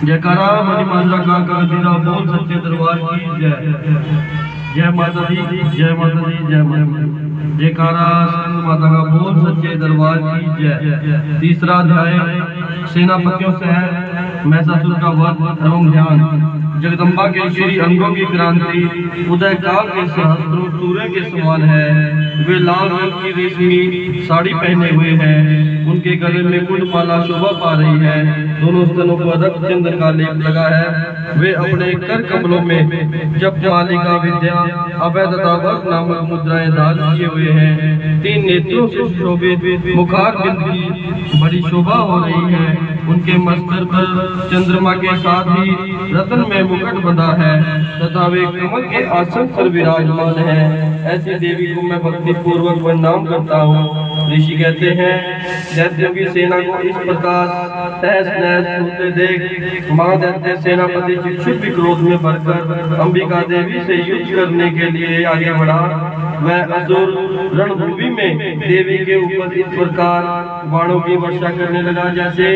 जयकारा मणिमाला का गगदीरा बोल सच्चे दरबार की जय। जय माता दी, जय माता दी, जय माता दी। जयकारा स्कंद माता का बोल सच्चे दरबार की जय। तीसरा अध्याय सेनापतियों से है महिषासुर का वध एवं ध्यान। जगदम्बा के श्री अंगों की क्रांति उदय काल के सहस्त्रों सूर्य के समान है। वे लाल रंग की रेशमी साड़ी पहने हुए हैं। उनके गले में कुंडमाला शोभा पा रही है। दोनों स्तनों पर रक्त चंद्र का लेप लगा है। वे अपने कर कमलों में जप मालिका विद्या अभय तथा वर्ग नामक मुद्राएं धारण किए हुए हैं। तीन नेत्रों से शोभित मुखार बिंद की बड़ी शोभा हो रही है। उनके मस्तक पर चंद्रमा के साथ ही रतन में मुकुट बंधा है तथा वे कमल के आसन पर विराजमान है। ऐसी देवी को मैं भक्ति पूर्वक प्रणाम करता हूँ। ऋषि कहते हैं, दैत्यों की सेना को इस प्रकार तहस नहस होते देख महादैत्य सेनापति चिक्षुप क्रोध में भरकर अंबिका देवी से युद्ध करने के लिए आगे बढ़ा। वह असुर रणभूमि में देवी के ऊपर इस प्रकार बाणों की वर्षा करने लगा जैसे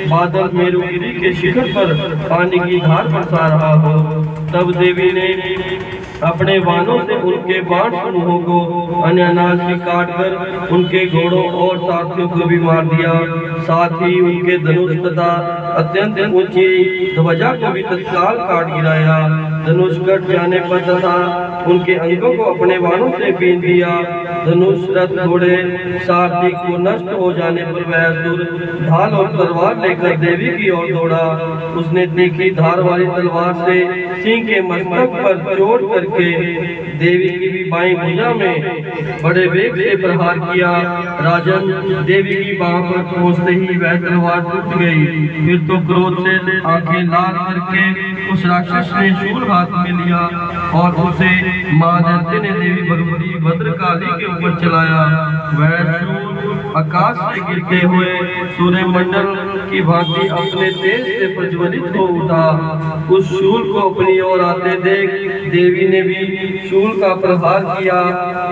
बादल मेरुगिरी के शिखर पर पानी की धार बरसा रहा हो। तब देवी ने अपने बाणों से उनके बाण समूहों को अनायास से काटकर उनके घोड़ों और साथियों को भी मार दिया। साथ ही उनके धनुष तथा अत्यंत ऊंची ध्वजा को भी तत्काल काट गिराया। धनुष कट जाने पर तथा उनके अंगों को अपने बाणों से बीन दिया। धनुष रथ घोड़े सारथी को नष्ट हो जाने पर वह असुर ढाल और तलवार लेकर देवी की ओर दौड़ा। उसने तीखी धार वाली तलवार से सिंह के मस्तक पर चोट करके देवी की भी बाईं भुजा में बड़े वेग से प्रहार किया। राजन, देवी की बाह पर पहुंचते ही वह तलवार टूट गई। फिर तो क्रोध से आंखें लाल करके उस राक्षस ने शूल हाथ में लिया और उसे महादैत्य ने देवी भगवती भद्रकाली के ऊपर चलाया। वह शूल आकाश से गिरते हुए सूर्य मंडल की भांति अपने तेज से प्रज्वलित हो उठा। उस शूल को अपनी ओर आते देख देवी ने भी शूल का प्रहार किया।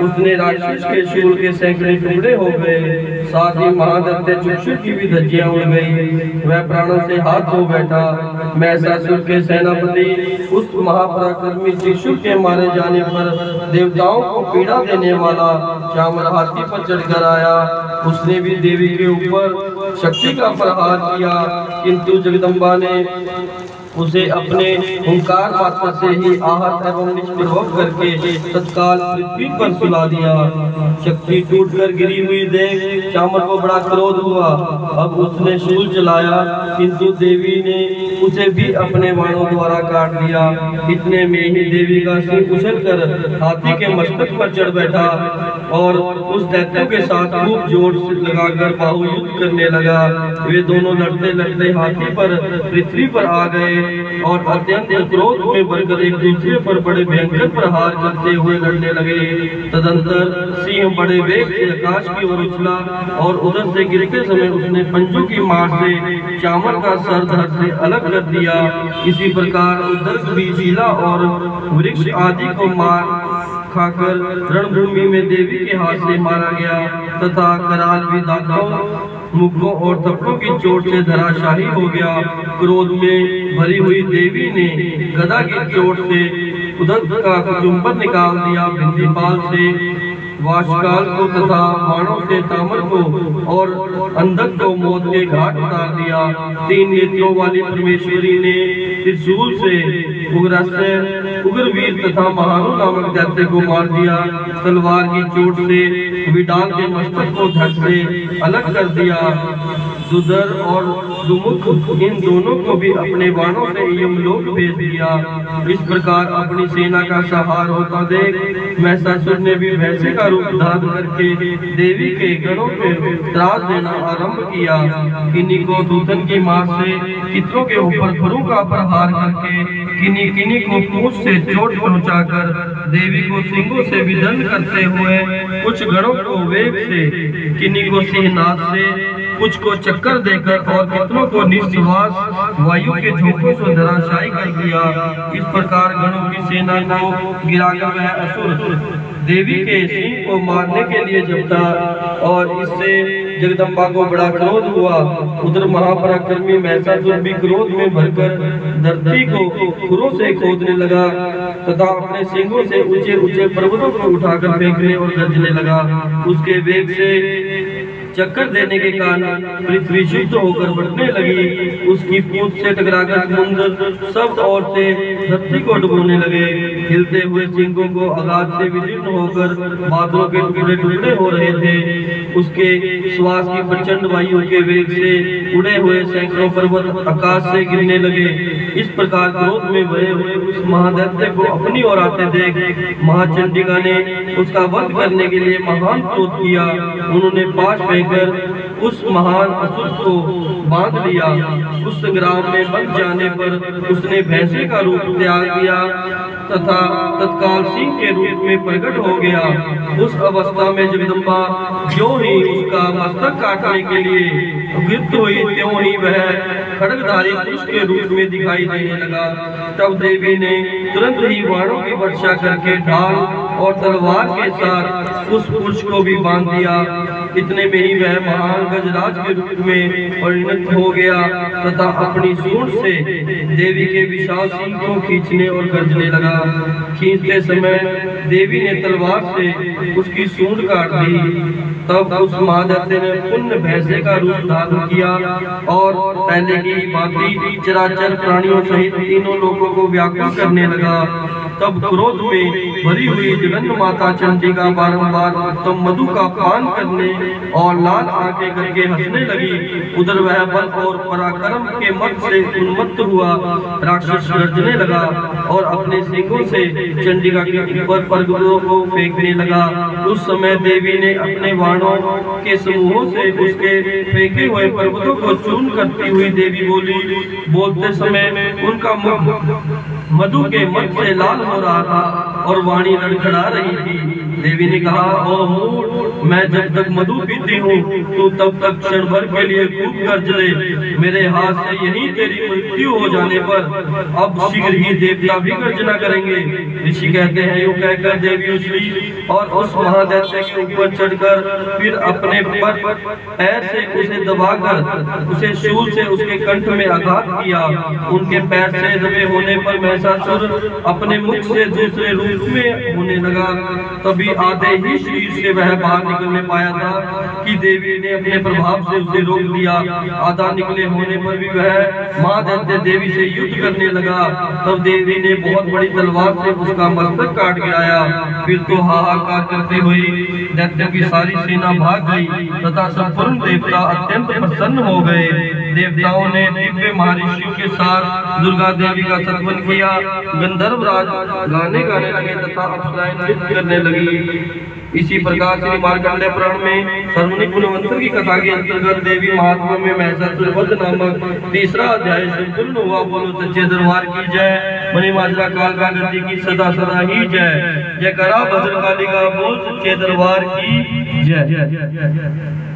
उसने राक्षस के शूल के सैकड़े टुकड़े हो गए। साथ ही महादैत्य चिक्षुप की भी धज्जियां उड़ गई। वह प्राणों से हाथ धो बैठा। महिषासुर के सेनापति उस महापराक्रमी चिक्षुप के मारे जाने पर देवताओं को पीड़ा देने वाला चामर हाथी पर चढ़कर आया। उसने भी देवी के ऊपर शक्ति का प्रहार किया, किंतु जगदम्बा ने उसे अपने हुंकार मात्र से ही आहत एवं निष्प्रभ करके तत्काल पृथ्वी पर सुला दिया। शक्ति टूटकर गिरी हुई देख चामर को बड़ा क्रोध हुआ। अब उसने शूल चलाया, किंतु देवी ने उसे भी अपने बाणों द्वारा काट दिया। इतने में ही देवी का सिर उछलकर हाथी के मस्तक पर चढ़ बैठा और उस दैत्यों के साथ खूब जोर से लगाकर बाहु युद्ध करने लगा। वे दोनों लड़ते लड़ते हाथी पर पृथ्वी पर आ गए और अत्यंत क्रोध में भरकर एक दूसरे पर बड़े भयंकर प्रहार करते हुए लड़ने लगे। तदंतर सिंह बड़े वेग से आकाश की ओर उछला और उधर से गिरते समय उसने पंजों की मार से चामर का सर धड़ से अलग कर दिया। इसी प्रकार उधर भी शीला और वृक्ष आदि को मार खाकर रणभूमि में देवी के हाथ से मारा गया तथा कराल भी दांतों मुक्कों और थप्पड़ों की चोट से धराशाही हो गया। क्रोध में भरी हुई देवी ने गदा की चोट से उदर का कुचुंबर निकाल दिया। बिंदीपाल से वाशकाल को तथा बाणों से तामर को और अंधक को मौत के घाट उतार दिया। तीन नेत्रों वाली परमेश्वरी ने त्रिशूल से उग्रवीर तथा महानु नामक दैत्य को मार दिया। तलवार की चोट से विडाल के मस्तक को धड़ से अलग कर दिया। दुदर और दुमुख इन दोनों को भी अपने बाणों से यमलोक भेज दिया। इस प्रकार अपनी सेना का संहार होता देख महिषासुर ने भी भैंसे का रूप धारण करके देवी के गणों पे त्रास देना आरंभ किया। किन्हीं को दूतन की मार से चित्रों के ऊपर फरू का प्रहार करके किन्हीं को पूंछ से चोट पहुंचाकर देवी को सिंगों से विदंड करते हुए कुछ गणों को वेग से, किन्हीं को सिंहनाद से, कुछ को चक्कर देकर और कितनों को निश्वास वायु के झोंकों से धराशायी कर दिया। इस प्रकार गणों की सेना को गिराकर वह असुर देवी के सिंह को मारने के लिए जमता और इससे जगदम्बा को बड़ा क्रोध हुआ। उधर महापराक्रमी महिषासुर भी क्रोध में भरकर धरती को खुरों से खोदने लगा तथा अपने सींगों से ऊंचे ऊंचे पर्वतों को उठाकर फेंकने और गरजने लगा। उसके वेग से चक्कर देने के कारण पृथ्वी शुद्ध होकर बढ़ने लगी। उसकी पूंछ से टकराकर समुद्र सब ओर से धरती को डुबोने लगे। हिलते हुए सिंगों को आघात से विदीर्ण होकर बादलों के टुकड़े टुकड़े हो रहे थे। उसके श्वास की प्रचंड वायु के वेग से उड़े हुए सैकड़ों पर्वत आकाश से गिरने लगे। इस प्रकार क्रोध में भरे हुए उस महादैत्य को अपनी ओर आते देख महाचंडिका ने उसका वध करने के लिए महान क्रोध किया। उन्होंने पाश फेंककर उस महान असुर को बांध लिया। उस संग्राम में बच जाने पर उसने भैंसे का रूप त्याग दिया तथा तत्काल सिंह के रूप में प्रकट हो गया। उस अवस्था में जगदम्बा क्यों ही उसका मस्तक काटने के लिए उद्यत हुई, त्यों ही वह खड्गधारी पुरुष के रूप में दिखाई देने लगा। तब देवी ने तुरंत ही बाणों की वर्षा करके ढाल और तलवार के साथ उस पुरुष को भी बांध दिया। इतने में ही वह महान गजराज के रूप में परिणत हो गया तथा अपनी सूंड से देवी के विशाल सिंह को खींचने और गर्जने लगा। खींचते समय देवी ने तलवार से उसकी सूंड काट दी। तब उस महादैत्य ने पुण्य भैंसे का रूप धारण किया और पहले की भांति चराचर प्राणियों सहित तीनों लोगों को व्याकुल करने लगा। तब क्रोध में भरी हुई जगन्माता माता चंडिका बारंबार उत्तम मधु का पान करने और लाल आंखें करके हंसने लगी। उधर वह बल और पराक्रम के मत से उन्मत्त हुआ राक्षस गर्जने लगा और अपने सिंगों से चंडिका के ऊपर पर्वतों को फेंकने लगा। उस समय देवी ने अपने बाणों के समूहों से उसके फेंके हुए पर्वतों को चूर्ण करती हुई देवी बोली। बोलते समय उनका मुख मधु के मत से लाल हो रहा था और वाणी लड़खड़ा रही थी। देवी ने कहा, ओ मूढ़, मैं जब तक मधु पीती हूँ तो तब तक क्षण भर के लिए खूब गर्ज ले। मेरे हाथ से यही तेरी मृत्यु हो जाने पर अब शीघ्र ही देवता भी गर्जना करेंगे। ऋषि कहते हैं, यूं कहकर देवी उछली और उस महादैत्य के ऊपर चढ़कर फिर अपने पैर से उसे दबाकर उसे शूल से उसके कंठ में आघात किया। उनके पैर से दबे होने पर महिषासुर अपने मुख से दूसरे रूप में होने लगा। तभी आधे ही शरीर से वह बाहर निकलने पाया था कि देवी ने अपने प्रभाव से उसे रोक दिया। आधा निकले होने पर भी वह महादैत्य देवी से युद्ध करने लगा। तब देवी ने बहुत बड़ी तलवार से उसका मस्तक काट गिराया। फिर तो हाहाकार करते हुए दैत्यों की सारी सेना भाग गई तथा संपूर्ण देवता अत्यंत प्रसन्न हो गए। देवताओं ने दिव्य महर्षियों के साथ दुर्गा देवी का सत्वन किया। गंधर्व राज गाने गाने लगे तथा अप्सराएं नृत्य करने लगी। इसी प्रकार श्री मार्कंडेय पुराण में सर्वनिक गुणवंतर की कथा के अंतर्गत देवी महात्मा में महिषासुर वध नामक तीसरा अध्याय संपूर्ण हुआ। बोलो सच्चे दरबार की जय। मणिमाजरा कालका गद्दी की सदा सदा ही जय। जयकारा भद्रकाली का बोल सच्चे दरबार की जय।